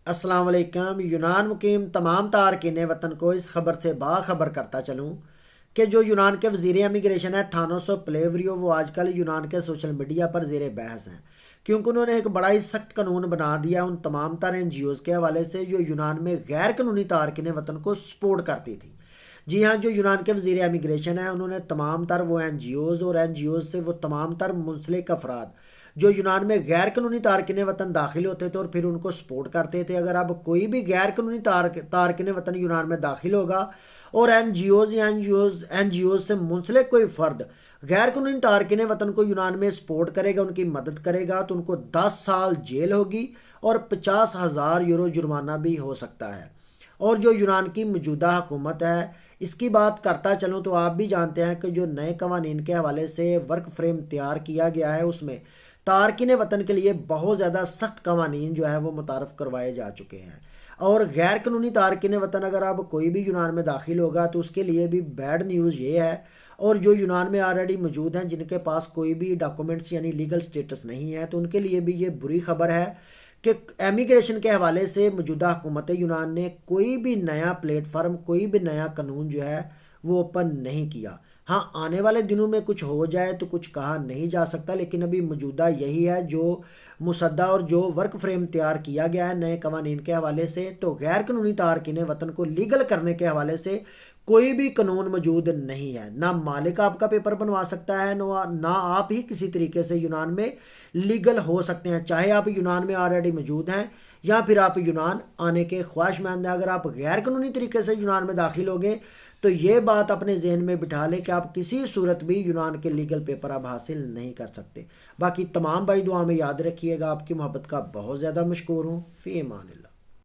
السلام علیکم۔ یونان مقیم تمام تارکین وطن کو اس خبر سے باخبر کرتا چلوں کہ جو یونان کے وزیر امیگریشن ہے تھانوس پلیوریو، وہ آج کل یونان کے سوشل میڈیا پر زیر بحث ہیں، کیونکہ انہوں نے ایک بڑا ہی سخت قانون بنا دیا ان تمام تر این جی اوز کے حوالے سے جو یونان میں غیر قانونی تارکین وطن کو سپورٹ کرتی تھی۔ جی ہاں، جو یونان کے وزیر امیگریشن ہے انہوں نے تمام تر وہ این جی اوز اور این جی اوز سے وہ تمام تر منسلک افراد جو یونان میں غیر قانونی تارکین وطن داخل ہوتے تھے اور پھر ان کو سپورٹ کرتے تھے، اگر اب کوئی بھی غیر قانونی تارکین وطن یونان میں داخل ہوگا اور این جی اوز یا این جی اوز سے منسلک کوئی فرد غیر قانونی تارکین وطن کو یونان میں سپورٹ کرے گا، ان کی مدد کرے گا، تو ان کو 10 سال جیل ہوگی اور 50,000 یورو جرمانہ بھی ہو سکتا ہے۔ اور جو یونان کی موجودہ حکومت ہے اس کی بات کرتا چلوں تو آپ بھی جانتے ہیں کہ جو نئے قوانین کے حوالے سے ورک فریم تیار کیا گیا ہے اس میں تارکین وطن کے لیے بہت زیادہ سخت قوانین جو ہے وہ متعارف کروائے جا چکے ہیں، اور غیر قانونی تارکین وطن اگر اب کوئی بھی یونان میں داخل ہوگا تو اس کے لیے بھی بیڈ نیوز یہ ہے، اور جو یونان میں آلریڈی موجود ہیں جن کے پاس کوئی بھی ڈاکومنٹس یعنی لیگل سٹیٹس نہیں ہے تو ان کے لیے بھی یہ بری خبر ہے کہ امیگریشن کے حوالے سے موجودہ حکومت یونان نے کوئی بھی نیا پلیٹ فارم، کوئی بھی نیا قانون جو ہے وہ اوپن نہیں کیا۔ ہاں، آنے والے دنوں میں کچھ ہو جائے تو کچھ کہا نہیں جا سکتا، لیکن ابھی موجودہ یہی ہے جو مسودہ اور جو ورک فریم تیار کیا گیا ہے نئے قوانین کے حوالے سے، تو غیر قانونی تارکین وطن کو لیگل کرنے کے حوالے سے کوئی بھی قانون موجود نہیں ہے۔ نہ مالک آپ کا پیپر بنوا سکتا ہے، نہ آپ ہی کسی طریقے سے یونان میں لیگل ہو سکتے ہیں، چاہے آپ یونان میں آلریڈی موجود ہیں یا پھر آپ یونان آنے کے خواہشمند ہیں۔ اگر آپ غیر قانونی طریقے سے یونان میں داخل ہوگے تو یہ بات اپنے ذہن میں بٹھا لیں کہ آپ کسی صورت بھی یونان کے لیگل پیپر آپ حاصل نہیں کر سکتے۔ باقی تمام بھائی دعا میں یاد رکھیے گا۔ آپ کی محبت کا بہت زیادہ مشکور ہوں۔ فی امان اللہ۔